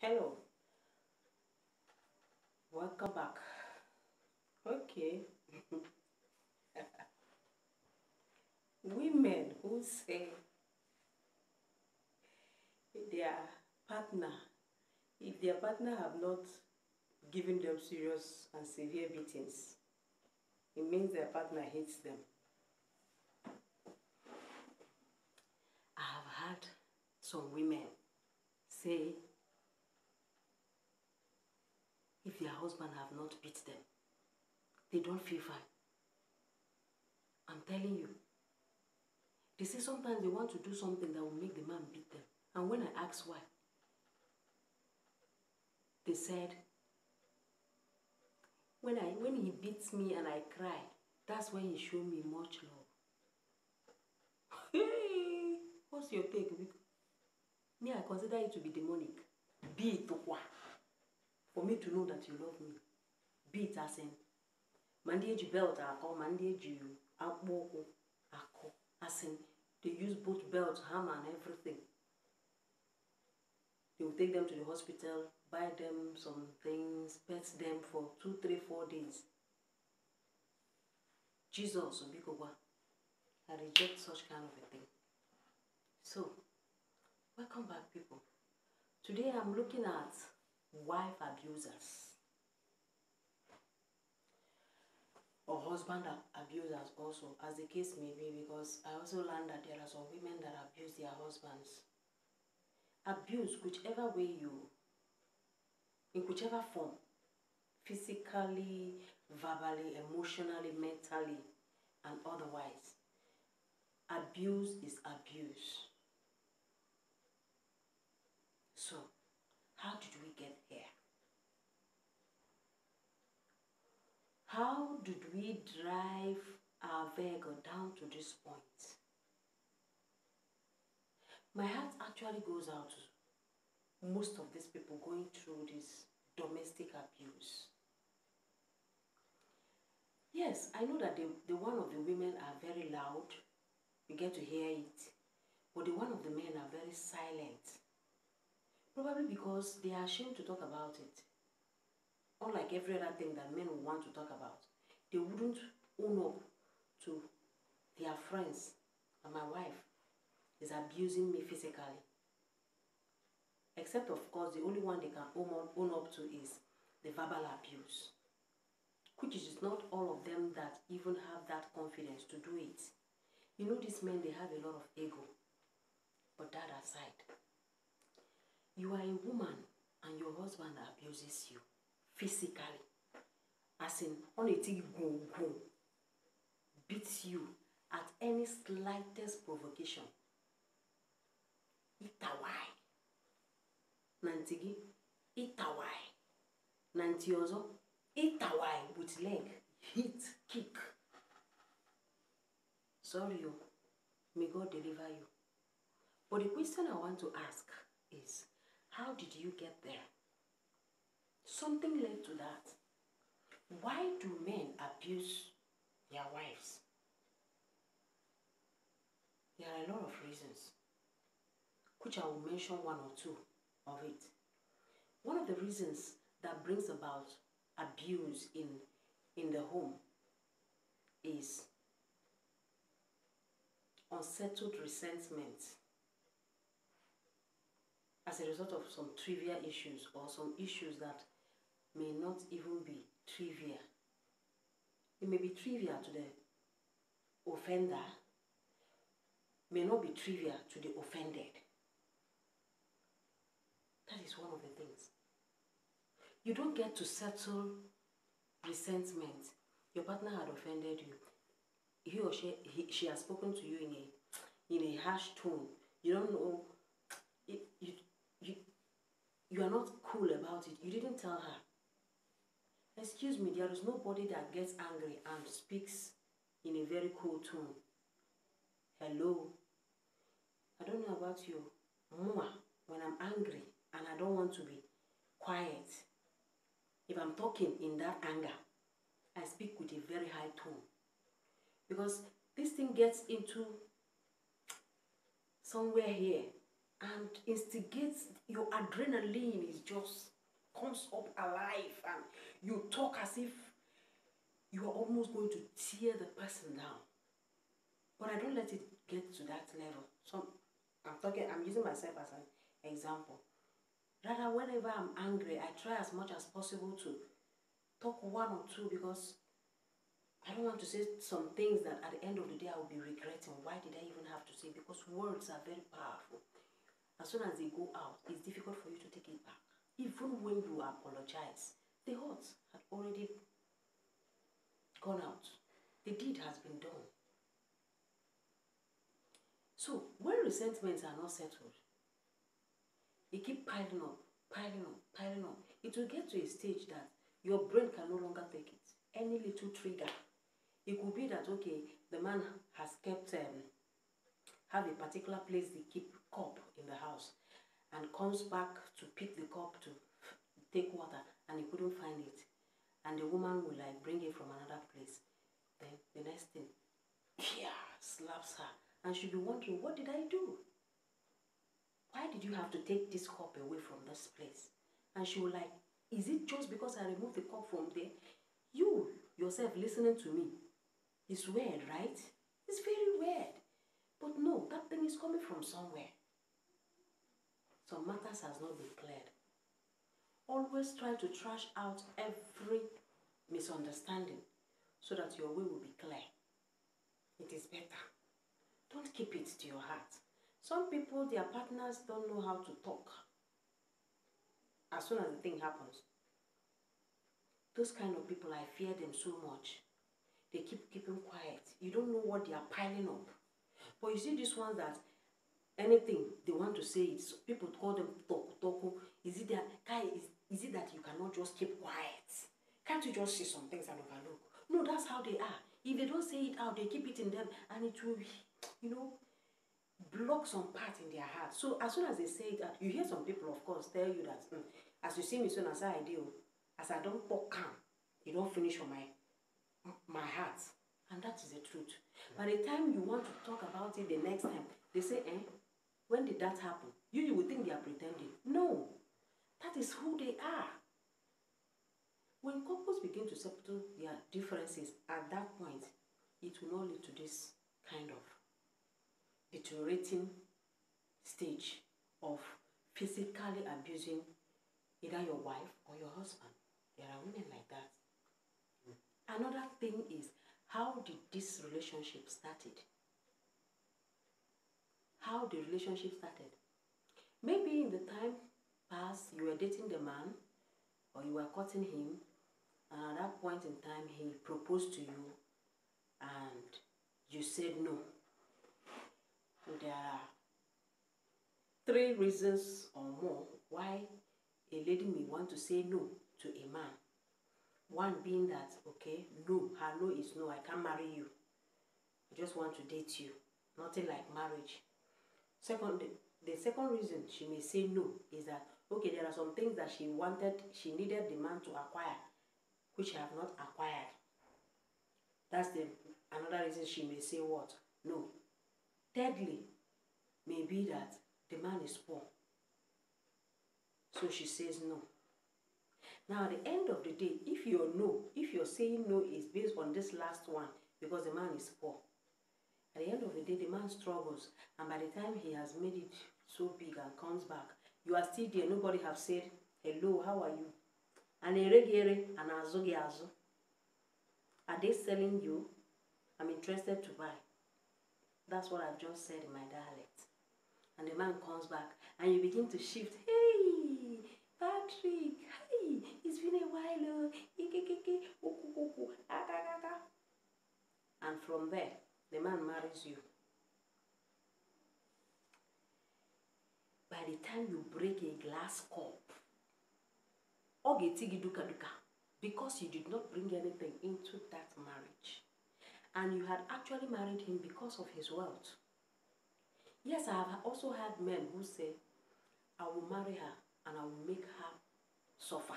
Hello, welcome back. Okay, women who say their partner, if their partner have not given them serious and severe beatings, it means their partner hates them. I have had some women say if their husband have not beat them, they don't feel fine. I'm telling you. They say sometimes they want to do something that will make the man beat them. And when I ask why, they said, when he beats me and I cry, that's when he showed me much love. Hey, what's your take? Me, I consider it to be demonic. Be it what? For me to know that you love me. Be it as in Mandieji belt ako, Mandieji akboko ako. As in they use both belt, hammer and everything. They will take them to the hospital, buy them some things, pet them for 2, 3, 4 days. Jesus, I reject such kind of a thing. So, welcome back, people. Today I'm looking at wife abusers or husband abusers also, as the case may be, because I also learned that there are some women that abuse their husbands. Abuse, whichever way in whichever form, physically, verbally, emotionally, mentally, and otherwise. Abuse is abuse. So, how did we get here? How did we drive our vehicle down to this point? My heart actually goes out to most of these people going through this domestic abuse. Yes, I know that the one of the women are very loud. You get to hear it. But the one of the men are very silent. Probably because they are ashamed to talk about it. Unlike every other thing that men would want to talk about. They wouldn't own up to their friends. And my wife is abusing me physically. Except, of course, the only one they can own up to is the verbal abuse. Which is not all of them that even have that confidence to do it. You know, these men, they have a lot of ego. But that aside, you are a woman and your husband abuses you physically. As in, on a thing, go, beats you at any slightest provocation. Itawai. Nantigi, itawai. Nantiozo, itawai with leg, hit, kick. Sorry, may God deliver you. But the question I want to ask is, how did you get there? Something led to that. Why do men abuse their wives? There are a lot of reasons, which I will mention one or two of it. One of the reasons that brings about abuse in the home is unsettled resentment as a result of some trivial issues or some issues that may not even be trivial. It may be trivial to the offender, may not be trivial to the offended. That is one of the things. You don't get to settle resentment. Your partner had offended you. He or she has spoken to you in a harsh tone. You don't know. You are not cool about it. You didn't tell her. Excuse me, there is nobody that gets angry and speaks in a very cool tone. Hello. I don't know about you. Mwah, when I'm angry and I don't want to be quiet, if I'm talking in that anger, I speak with a very high tone. Because this thing gets into somewhere here and instigates your adrenaline is just comes up alive, and you talk as if you are almost going to tear the person down. But I don't let it get to that level. So I'm using myself as an example. Rather, whenever I'm angry, I try as much as possible to talk one or two, because I don't want to say some things that at the end of the day I will be regretting. Why did I even have to say? Because words are very powerful. As soon as they go out, it's difficult for you to take it back. Even when you apologize, the hurt had already gone out. The deed has been done. So when resentments are not settled, they keep piling up, piling up, piling up. It will get to a stage that your brain can no longer take it. Any little trigger. It could be that, okay, the man has kept, have a particular place they keep cup in the house, and comes back to pick the cup to take water, and he couldn't find it. And the woman will like bring it from another place. Then the next thing, yeah, slaps her. And she'll be wondering, what did I do? Why did you have to take this cup away from this place? And she will like, is it just because I removed the cup from there? You yourself listening to me, it's weird, right? It's very weird. But no, that thing is coming from somewhere. Some matters has not been cleared. Always try to trash out every misunderstanding so that your way will be clear. It is better. Don't keep it to your heart. Some people, their partners don't know how to talk. As soon as the thing happens, those kind of people, I fear them so much. They keeping quiet. You don't know what they are piling up. But you see these ones that anything they want to say, it's, people call them talk. Is it that is it that you cannot just keep quiet? Can't you just say some things and overlook? No, that's how they are. If they don't say it out, they keep it in them, and it will, block some part in their heart. So as soon as they say it out, you hear some people, of course, tell you that as you see me soon as I do, as I don't talk calm, you don't finish on my heart. And that is the truth. By the time you want to talk about it the next time, they say, when did that happen? You would think they are pretending. No, that is who they are. When couples begin to settle their differences at that point, it will not lead to this kind of deteriorating stage of physically abusing either your wife or your husband. There are women like that. Another thing is, how did this relationship started? How the relationship started? Maybe in the time past, you were dating the man, or you were courting him, and at that point in time, he proposed to you, and you said no. There are 3 reasons or more why a lady may want to say no to a man. One being that, okay, no, her no is no, I can't marry you. I just want to date you. Nothing like marriage. Second, the second reason she may say no is that, okay, there are some things that she needed the man to acquire, which she have not acquired. That's another reason she may say what? No. Thirdly, may be that the man is poor. So she says no. Now, at the end of the day, if you're saying no is based on this last one, because the man is poor, at the end of the day, the man struggles, and by the time he has made it so big and comes back, you are still there. Nobody have said, hello, how are you? And are they selling you? I'm interested to buy. That's what I've just said in my dialect. And the man comes back, and you begin to shift. Hey, Patrick, hey, it's been a while. And from there, the man marries you. By the time you break a glass cup, because you did not bring anything into that marriage, and you had actually married him because of his wealth. Yes, I have also had men who say, I will marry her and I will make her suffer.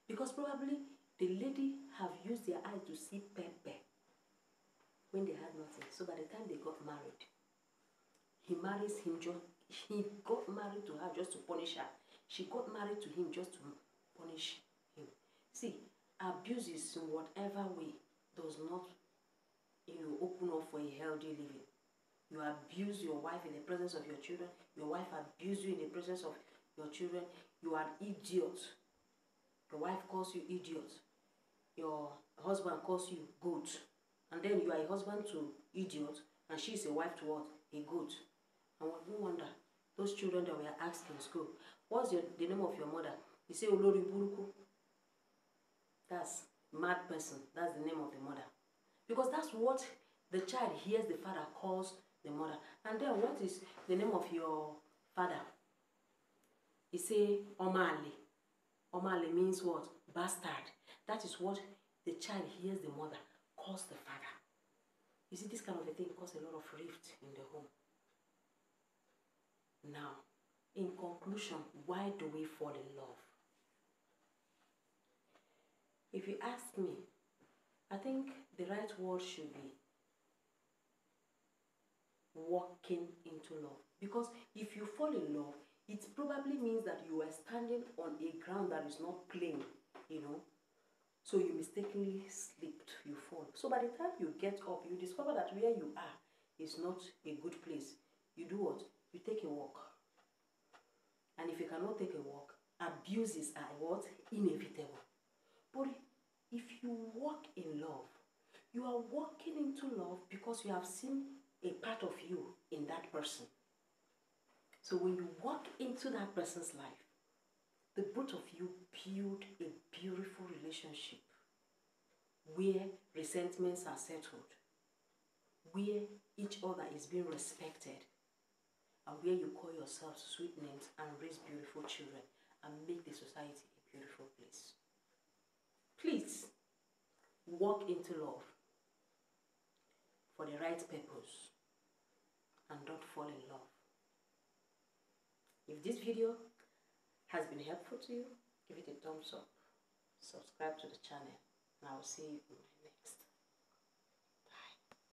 Because probably the lady have used their eyes to see pepper when they had nothing. So by the time they got married, He marries him he got married to her just to punish her. She got married to him just to punish him. See, abuses in whatever way does not, open up for a healthy living. You abuse your wife in the presence of your children. Your wife abuse you in the presence of your children. You are an idiot. Your wife calls you idiot. Your husband calls you goat. And then you are a husband to idiot, and she is a wife to what? A goat. And no wonder those children that were asked in school, what's the name of your mother? You say Olori Buruku. That's mad person. That's the name of the mother. Because that's what the child hears the father calls the mother. And then what is the name of your father? You say Omale. Omale means what? Bastard. That is what the child hears the mother calls the father. You see, this kind of a thing causes a lot of rift in the home. Now, in conclusion, why do we fall in love? If you ask me, I think the right word should be walking into love. Because if you fall in love, it probably means that you are standing on a ground that is not plain, So you mistakenly slipped, you fall. So by the time you get up, you discover that where you are is not a good place. You do what? You take a walk. And if you cannot take a walk, abuses are what? Inevitable. But if you walk in love, you are walking into love because you have seen a part of you in that person. So when you walk into that person's life, the both of you build a beautiful relationship where resentments are settled, where each other is being respected, and where you call yourselves sweet names and raise beautiful children and make the society a beautiful place. Please, walk into love for the right purpose and don't fall in love. If this video has been helpful to you, give it a thumbs up, subscribe to the channel, and I will see you in my next.